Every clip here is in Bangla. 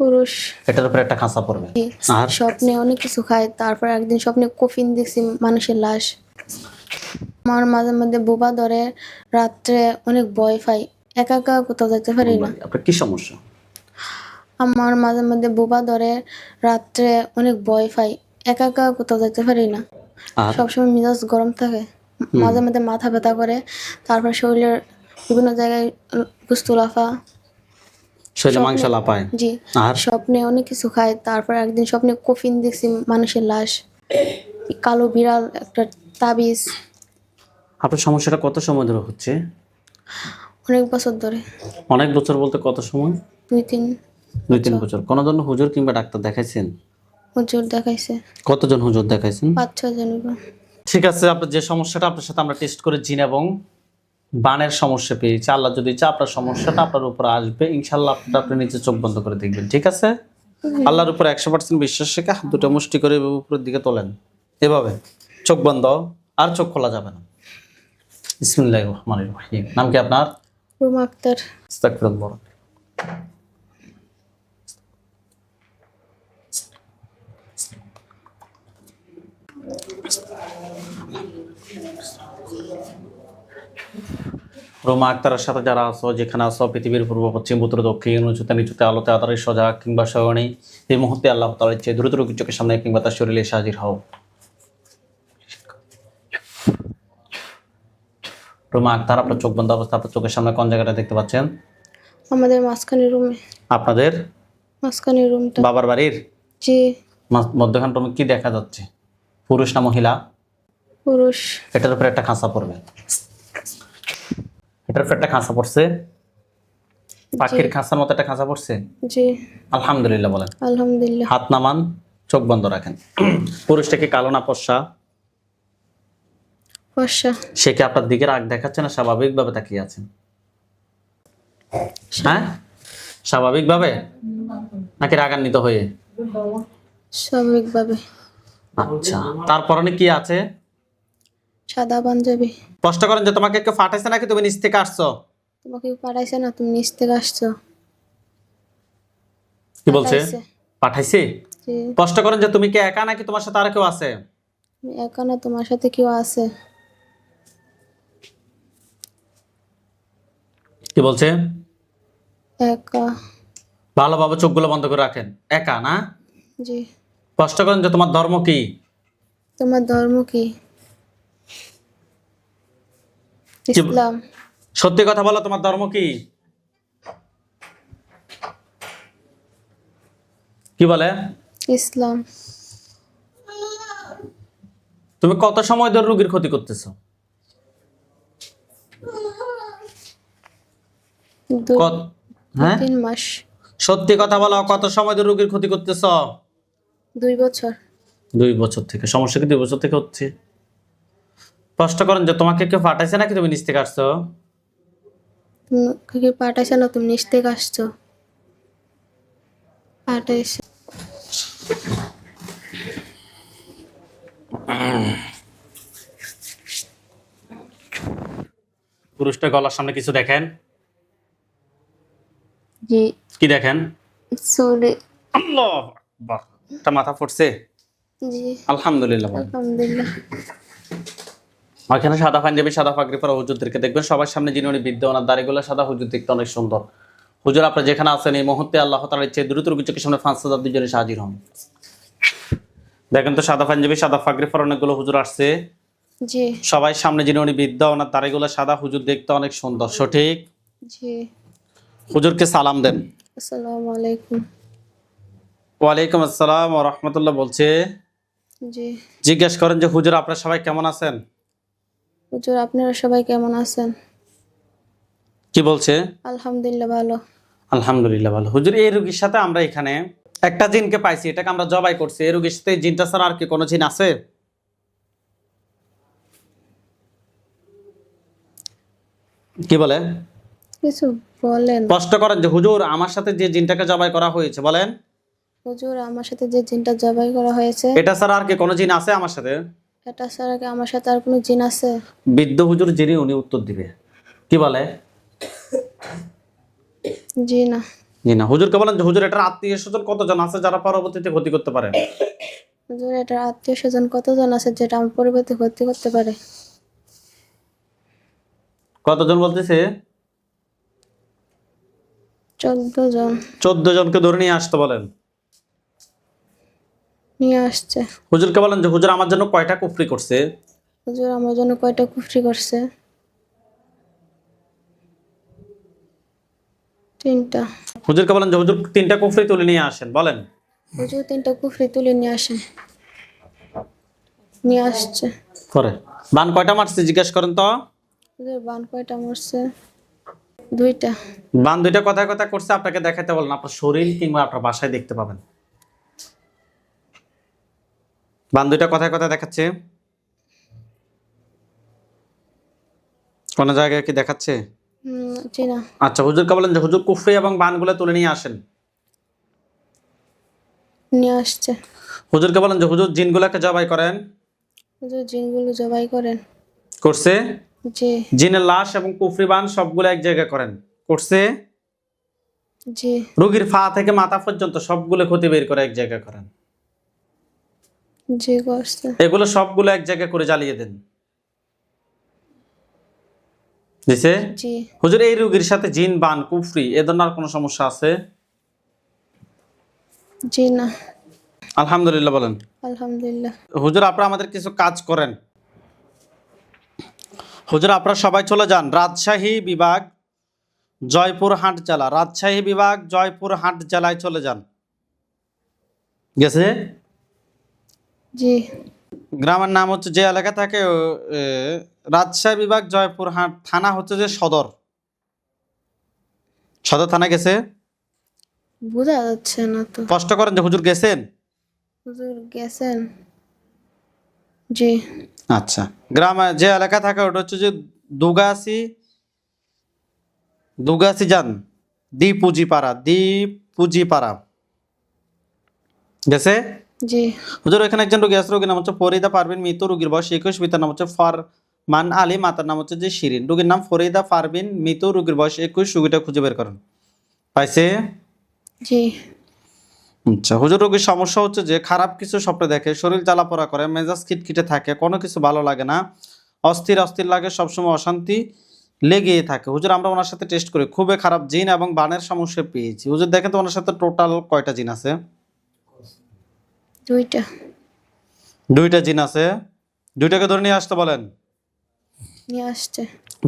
পুরুষ। এটার উপরে একটা খাঁচা পড়বে। আর স্বপ্নে অনেক কিছু খায়, তারপর একদিন স্বপ্নে কফিন দেখছি, মানুষের লাশ। আমার মাঝে মধ্যে বোবা ধরে, রাত্রে অনেক ভয় পাই, একা একা কোথাও যেতে পারি না। আপনার কি সমস্যা? আমার মাঝে মধ্যে বোবা ধরে, রাত্রে অনেক ভয় পাই, একা একা কোথাও যেতে পারি না। আর সবসময় মেজাজ গরম থাকে, মাঝে মধ্যে মাথা ব্যথা করে, তারপর শরীরের বিভিন্ন জায়গায় গুস্তু লাফা। শরীরে মাংস লাপায়। জি। আর স্বপ্নে অনেক কিছু খায়, তারপর একদিন স্বপ্নে কফিন দেখছি, মানুষের লাশ, কালো বিড়াল, একটা তাবিজ। আপনার সমস্যাটা কত সময় ধরে হচ্ছে? অনেক বছর ধরে। অনেক বছর বলতে কত সময়? 2-3 বছর। কোনো জন্য হুজুর কিংবা ডাক্তার দেখাইছেন? হুজুর দেখাইছে, কতজন হুজুর দেখাইছেন? 5-6 জন। ঠিক আছে, আপনার যে সমস্যাটা, আপনার সাথে আমরা টেস্ট করে জিন এবং বানের সমস্যা পেয়েছি। আল্লাহ যদি চায় আপনার সমস্যাটা আপনার উপর আসবে, ইনশাল্লাহ আপনি নিজে চোখ বন্ধ করে দেখবেন। ঠিক আছে? আল্লাহর উপর 100% বিশ্বাস রেখে হাত দুটো মুষ্টি করে এভাবে উপরের দিকে তোলেন, এভাবে চোখ বন্ধ, আর চোখ খোলা যাবে না। বিসমিল্লাহির রহমানির রহিম। নাম কি আপনার? রুমা আক্তার। আস্তাগফিরুল্লাহ। রোমা আক্তারের সাথে যারা আছো, যেখানে আছো, পৃথিবীর পূর্ব পশ্চিম উত্তর দক্ষিণ, উঁচুতে নিচুতে, আলোতে আধারে, সজাগ কিংবা শয়নে, এই মুহূর্তে আল্লাহ তাআলার চেয়ে দ্রুত রোগীর চোখের সামনে কিংবা তার শরীরে এসে হাজির হও। রোমা আক্তার, আপনার চোখ বন্ধ অবস্থা, আপনার চোখের সামনে কোন জায়গাটা দেখতে পাচ্ছেন? আমাদের মাঝখানে রুমে। আপনাদের মাঝখানে রুমটা। বাবার বাড়ির জি। মধ্যখান রুমে কি দেখা যাচ্ছে? পুরুষ না মহিলা? পুরুষ। এটার উপরে একটা খাঁচা পড়বে। এটার উপরে একটা খাঁচা পড়ছে, পাখির খাঁচার মতো একটা খাঁচা পড়ছে। জি। আলহামদুলিল্লাহ বলেন। আলহামদুলিল্লাহ। হাত নামান, চোখ বন্ধ রাখেন। পুরুষটা কি কালো না ফর্সা? ফর্সা। সে কি আপনার দিকে রাগ দেখাচ্ছে না স্বাভাবিকভাবে তাকিয়ে আছেন? হ্যাঁ, স্বাভাবিকভাবে নাকি রাগান্বিত হয়ে? স্বাভাবিকভাবে। আচ্ছা, তার পরনে কি আছে? সাদা পাঞ্জাবি। স্পষ্ট করেন যে তোমাকে কেউ ফাটাইছে নাকি তুমি নিচ থেকে আসছো? তোমাকে পাঠাইছে না, তুমি নিচ থেকে আসছো। কি বলছে? পাঠাইছে। পাঠাইছে? জি। স্পষ্ট করেন যে তুমি কি একা নাকি তোমার সাথে আর কেউ আছে? আমি একা না, তোমার সাথে কেউ আছে। কি বলছে? একা। ভালোভাবে চোখগুলো বন্ধ করে রাখেন। একা না? জি। স্পষ্ট করেন যে তোমার ধর্ম কি? তোমার ধর্ম কি? ইসলাম। সত্যি কথা বলো, তোমার ধর্ম কি? কি বলে? ইসলাম। তুমি কত সময় ধরে রোগীর ক্ষতি করতেছো? হ্যাঁ, 3 মাস। সত্যি কথা বলো, কত সময় ধরে রোগীর ক্ষতি করতেছো? 2 বছর। 2 বছর থেকে। সমস্যা কি 2 বছর থেকে হচ্ছে? স্পষ্ট করেন যে তোমাকে কেউ পাঠাইছে নাকি তুমি নিচ থেকে আসছো? তোমাকে কেউ পাঠাইছে না, তুমি নিচ থেকে আসছো। পাঠাইছে। পুরুষটা গলার সামনে কিছু দেখেন? জি। কি দেখেন? সরি। আল্লাহ আকবার। এটা মাথা পড়ছে? জি। আলহামদুলিল্লাহ। আলহামদুলিল্লাহ। ওইখানে সাদা পাঞ্জাবি, সাদা পাগড়ি পরা হুজুরদেরকে দেখবেন, সবার সামনে যিনি উনি বিদ্যা, ওনার দাড়িগুলো সাদা, হুজুর দেখতে অনেক সুন্দর। হুজুর, আপনার যেখানে আছেন এই মুহূর্তে আল্লাহ তাআলার চেয়ে দ্রুত রোগীর চোখের সামনে 5,000 দুজনে হাজির হন। দেখেন তো, সাদা পাঞ্জাবি, সাদা পাগড়ি পরা অনেকগুলো হুজুর আসছে। জি। সবাই সামনে যিনি উনি বিদ্যা, ওনার দাড়িগুলো সাদা, হুজুর দেখতে অনেক সুন্দর। সঠিক? জি। হুজুরকে সালাম দেন। আসসালামু আলাইকুম। ওয়ালাইকুম আসসালাম ওয়া রাহমাতুল্লাহ বলছে। জি। জিজ্ঞেস করেন যে হুজুর আপনারা সবাই কেমন আছেন? হুজুর, আপনারা সবাই কেমন আছেন? কি বলছে? আলহামদুলিল্লাহ ভালো। আলহামদুলিল্লাহ ভালো। হুজুর, এই রোগীর সাথে আমরা এখানে একটা জিনকে পাইছি, এটাকে আমরা জবাই করছি। এই রোগীর সাথে এই জিনটা ছাড়া আর কি কোনো জিন আছে? কি বলে? কিছু বলেন। স্পষ্ট করেন যে হুজুর আমার সাথে যে জিনটাকে জবাই করা হয়েছে, বলেন। হুজুর, আমার সাথে যে জিনটা জবাই করা হয়েছে, এটা ছাড়া আর কি কোনো জিন আছে আমার সাথে? এটা ছাড়া কি আমার সাথে আর কোনো জিন আছে? বৃদ্ধ হুজুর যিনি, উনি উত্তর দিবে। কি বলে? জি না। জি না। হুজুরকে বলেন যে হুজুর এটার আত্মীয় স্বজন কতজন আছে যারা পরবর্তীতে ক্ষতি করতে পারে? হুজুর এটার আত্মীয় স্বজন কতজন আছে যেটা আমার পরিবর্তে ক্ষতি করতে পারে? কতজন বলতেছে? 14 জন 14 জনকে ধরে নিয়ে আসতে বলেন। নিয়ে আসছে। হুজুরকে বলেন যে হুজুর আমার জন্য কয়টা কুফরি করছে? হুজুর আমার জন্য কয়টা কুফরি করছে? 3টা। হুজুরকে বলেন যে হুজুর 3টা কুফরি তুলে নিয়ে আসেন বলেন। হুজুর 3টা কুফরি তুলে নিয়ে আসেন। নিয়ে আসছে। করে বান কয়টা মারছে জিজ্ঞেস করেন তো। হুজুর বান কয়টা মারছে? 2টা। বান 2টা কথায় কথা করছে আপনাকে দেখাতে বলেন, আপনার শরীর কিংবা আপনার বাসায় দেখতে পাবেন। বান 2টা কথায় কথা দেখাচ্ছে? কোন জায়গায় কি দেখাচ্ছে? জি না। আচ্ছা, হুজুরকে বলেন যে হুজুর কুফরি এবং বানগুলো তুলে নিয়ে আসেন। নিয়ে আসছে। হুজুরকে বলেন যে হুজুর জিনগুলোকে জবাই করেন। হুজুর জিনগুলো জবাই করেন। করছে। জি। জিনের লাশ এবং কুফরি বান সবগুলো এক জায়গায় করেন। করছে। জি। রোগীর পা থেকে মাথা পর্যন্ত সবগুলো ক্ষতি বের করে এক জায়গায় করেন। জি করছে। এগুলো সবগুলো এক জায়গায় করে জ্বালিয়ে দেন। দিছে? জি। হুজুর এই রোগীর সাথে জিন বান কুফরি এ ধরনের আর কোনো সমস্যা আছে? জি না। আলহামদুলিল্লাহ বলেন। আলহামদুলিল্লাহ। হুজুর আপনারা আমাদের কিছু কাজ করেন। হুজুর আপনারা সবাই চলে যান রাজশাহী বিভাগ জয়পুরহাট জেলা, রাজশাহী বিভাগ জয়পুরহাট জেলায় চলে যান। গেছে? জি। গ্রামের নাম হচ্ছে, যে এলাকা থাকে রাজশাহী বিভাগ জয়পুরহাট থানা হচ্ছে যে সদর, সদর থানা গেছে? বোঝা যাচ্ছে না তো। কষ্ট করেন যে হুজুর গেছেন। হুজুর গেছেন? জি। আচ্ছা, গ্রামে যে এলাকা থাকে ওটা হচ্ছে যে দুগাছি, দুগাছি যান দ্বীপুজিপাড়া গেছে? জি। হুজুর এখানে একজন রোগী আছে, রোগীর নাম হচ্ছে ফরিদা পারভিন মৃত, রোগীর বয়স 21, পিতার নাম হচ্ছে ফারমান আলী, মাতার নাম হচ্ছে যে শিরিন। রোগীর নাম ফরিদা পারভিন মৃত, রোগীর বয়স 21, রোগীটা খুঁজে বের করেন। পাইছে? জি। আচ্ছা, হুজুর রোগীর সমস্যা হচ্ছে যে খারাপ কিছু স্বপ্নে দেখে, শরীর জ্বালাপোড়া করে, মেজাজ খিটখিটে থাকে, কোনো কিছু ভালো লাগে না, অস্থির অস্থির লাগে, সবসময় অশান্তি লেগেই থাকে। হুজুর আমরা ওনার সাথে টেস্ট করি, খুবই খারাপ জিন এবং বানের সমস্যা পেয়েছি। হুজুর দেখেন তো ওনার সাথে টোটাল কয়টা জিন আছে? 2টা। 2টা জিন আছে। 2টাকে ধরে নিয়ে আসতে বলেন। নিয়ে আসছে।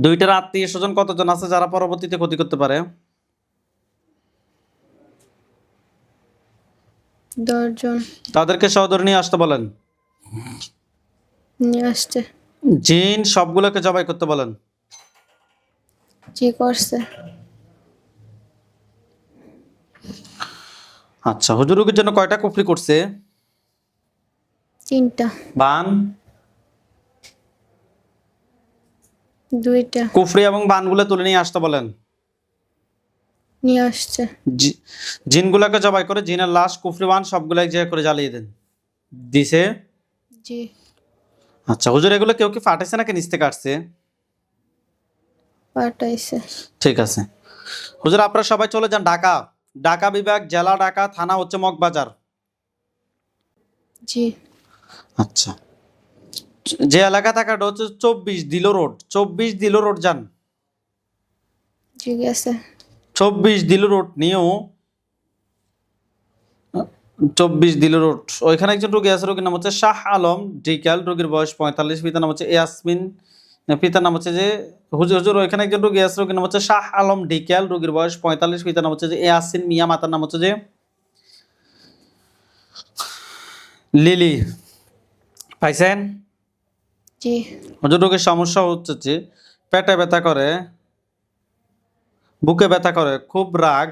2টার আত্মীয় স্বজন কতজন আছে যারা পরবর্তীতে ক্ষতি করতে পারে? 10 জন। তাদেরকে সহ ধরে নিয়ে আসতে বলেন। নিয়ে আসছে। জিন সবগুলোকে জবাই করতে বলেন। জি করছে। আচ্ছা, হুজুর রোগীর জন্য কয়টা কুফরি করছে? 3টা। বান? 2টা। কুফরি এবং বানগুলো তুলে নিয়ে আসতে বলেন। নিয়ে আসছে। জিনগুলোকে জবাই করে জিনের লাশ কুফরি বান সবগুলো এক জায়গায় করে জ্বালিয়ে দেন। দিছে? জি। আচ্ছা, হুজুর এগুলো কেউ কি ফাটাইছে নাকি নিচ থেকে আসছে? পাঠাইছে। ঠিক আছে। হুজুর আপনারা সবাই চলে যান ঢাকা, ঢাকা বিভাগ জেলা ঢাকা থানা হচ্ছে মগবাজার। জি। আচ্ছা, যে এলাকা থাকাটা হচ্ছে 24 দিলো রোড, 24 দিলো রোড যান। জি গেছে। 24 দিলো রোড নিয়েও 24 দিলো রোড, ওইখানে একজন রোগী আছে, রোগীর নাম হচ্ছে শাহ আলম ডিকাল, রোগীর বয়স 45, পিতার নাম হচ্ছে ইয়াসমিন, পিতার নাম হচ্ছে যে হুজুর হুজুর ওইখানে একজন রোগী আছে, রোগীর নাম হচ্ছে শাহ আলম ডিকাল, রোগীর বয়স 45, পিতার নাম হচ্ছে যে ইয়াসিন মিয়া, মাতার নাম হচ্ছে যে লিলি। পাইছেন? জি। হুজুর রোগীর সমস্যা হচ্ছে যে পেটে ব্যথা করে, বুকে ব্যথা করে, খুব রাগ,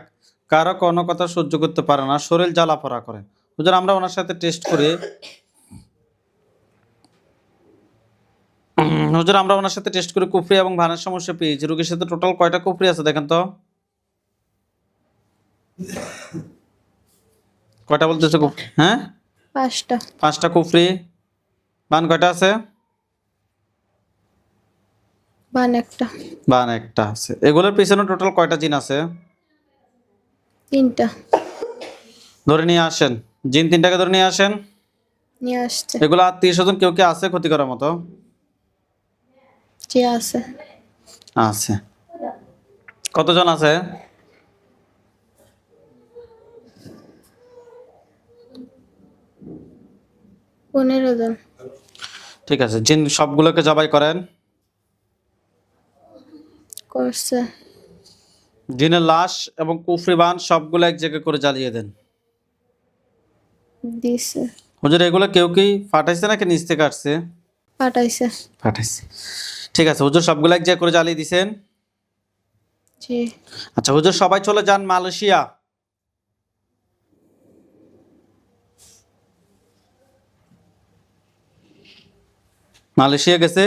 কারো কোনো কথা সহ্য করতে পারে না, শরীর জ্বালাপোড়া করে। হুজুর আমরা ওনার সাথে টেস্ট করি, হুজুর আমরা ওনার সাথে টেস্ট করে কুফরি এবং ভানের সমস্যা পেয়েছি। রোগীর সাথে টোটাল কয়টা কুফরি আছে দেখেন তো। কয়টা বলতেছে কুফরি? হ্যাঁ, 5টা। 5টা কুফরি। বান কয়টা আছে? বান একটা। বান একটা আছে। এগুলোর পিছনে টোটাল কয়টা জিন আছে? তিনটা ধরে নিয়ে আসেন, জিন তিনটাকে ধরে নিয়ে আসেন। নিয়ে আসছে। এগুলো আত্মীয় স্বজন কেউ কি আছে ক্ষতি করার মতো? যে আছে আছে। কতজন আছে? 15 জন। ঠিক আছে, জিন সবগুলোকে জবাই করেন। করছে। জিনের লাশ এবং কুফরি বান সবগুলো এক জায়গায় করে জ্বালিয়ে দেন। দিছে। হুজুর এগুলো কেউ কি ফাটাইছে নাকি নিচ থেকে আসছে? পাঠাইছে। ফাটাইছে। ঠিক আছে হুজুর, সবগুলো এক জায়গায় করে জ্বালিয়ে দিছেন। জি। আচ্ছা হুজুর, সবাই চলে যান মালয়েশিয়া। মালয়েশিয়া গেছে।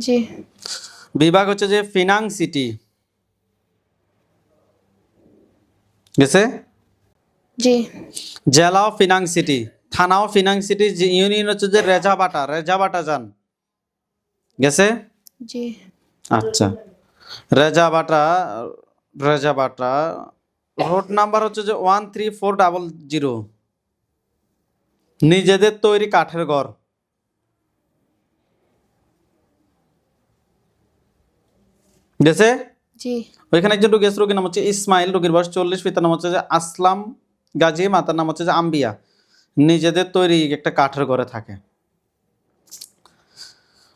জি। বিভাগ হচ্ছে যে ফিনাং সিটি গেছে। জি। জেলাও ফিনাং সিটি, থানাও ফিনাং সিটি, ইউনিয়ন হচ্ছে যে রেজাবাটা, রেজাবাটা যান। গেছে। জি। আচ্ছা, রেজাবাটা, রেজাবাটা রোড নাম্বার হচ্ছে যে 13400। নিজেদের তৈরি কাঠের ঘর। গেছে। জি। ওইখানে একজন রোগী আছে, রোগীর নাম হচ্ছে ইসমাইল, রোগীর বয়স 40, পিতার নাম হচ্ছে যে আসলাম গাজী, মাতার নাম হচ্ছে যে আম্বিয়া। নিজেদের তৈরি একটা কাঠের ঘরে থাকে।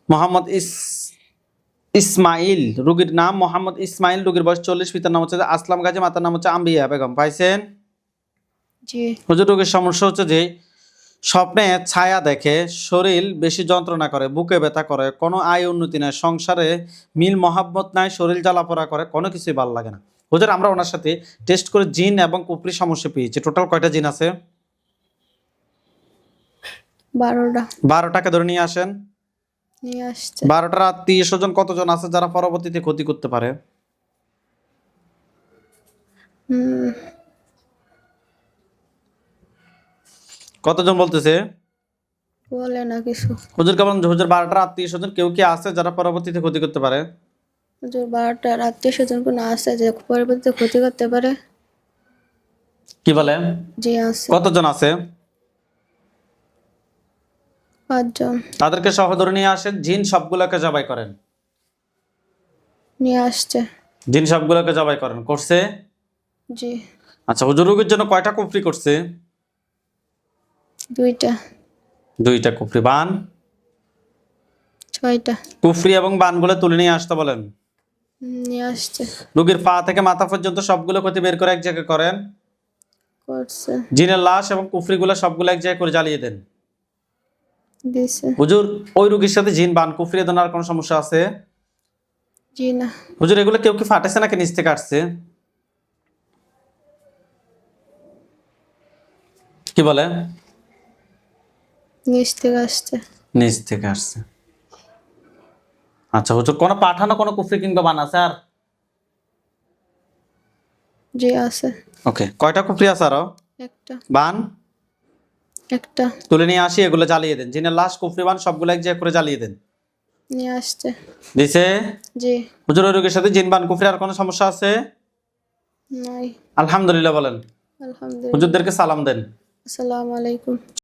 মোহাম্মদ ইসমাইল, রোগীর নাম মোহাম্মদ ইসমাইল, রোগীর বয়স 40, পিতার নাম হচ্ছে যে আসলাম গাজী, মাতার নাম হচ্ছে আম্বিয়া বেগম। পাইছেন? জি। হুজুর রোগীর সমস্যা হচ্ছে যে স্বপ্নে ছায়া দেখে, শরীর বেশি যন্ত্রণা করে, বুকে ব্যথা করে, কোনো আয় উন্নতি নাই, সংসারে মিল মহাব্বত নাই, শরীর জ্বালাপোড়া করে, কোনো কিছুই ভালো লাগে না। হুজুর আমরা ওনার সাথে টেস্ট করে জিন এবং কুফরি সমস্যা পেয়েছি। টোটাল কয়টা জিন আছে? 12টা। 12টাকে ধরে নিয়ে আসেন। নিয়ে আসছে। 12টার আত্মীয় স্বজন কতজন আছে যারা পরবর্তীতে ক্ষতি করতে পারে? হুম, কতজন বলতেছে? বলে না কিছু। হুজুর কেমন? হুজুর 12টার আত্মীয় স্বজন কেউ কি আছে যারা পরবর্তীতে ক্ষতি করতে পারে? হুজুর 12টার আত্মীয় স্বজন কোনো আছে যে পরবর্তীতে ক্ষতি করতে পারে? কি বলে? জি আছে। কতজন আছে? 5 জন। তাদেরকে সহ ধরে নিয়ে আসেন, জিন সবগুলোকে জবাই করেন। নিয়ে আসছে। জিন সবগুলোকে জবাই করেন। করছে? জি। আচ্ছা হুজুর রোগীর জন্য কয়টা কুফরি করছে? 2টা। 2টা কুফরি। বান? 6টা। কুফরি এবং বানগুলো তুলে নিয়ে আসতে বলেন। নিয়ে আসছে। রোগীর পা থেকে মাথা পর্যন্ত সবগুলো ক্ষতি বের করে এক জায়গায় করেন। করছে। জিনের লাশ এবং কুফরিগুলো সবগুলো এক জায়গায় করে জ্বালিয়ে দেন। দিছে। হুজুর ওই রোগীর সাথে জিন বান কুফরি দেন আর কোনো সমস্যা আছে? জি না। হুজুর এগুলো কেউ কি ফাটেছে নাকি নিচ থেকে আসছে? কি বলে? নিচ থেকে আসছে। নিচ থেকে আসছে। আচ্ছা হুজুর কোনো পাঠানো কোনো কুফরি কিংবা বান আছে আর? জি আছে। ওকে, কয়টা কুফরি আছে আরো? একটা। বান? একটা। তুলে নিয়ে আসি, এগুলো জ্বালিয়ে দেন। জিনের লাশ কুফরি বান সবগুলো এক জায়গায় করে জ্বালিয়ে দেন। নিয়ে আসছে। দিছে। জি। হুজুর ওই রোগীর সাথে জিন বান কুফরি আর কোনো সমস্যা আছে? নাই। আলহামদুলিল্লাহ বলেন। আলহামদুলিল্লাহ। হুজুরদেরকে সালাম দেন। আসসালামু আলাইকুম।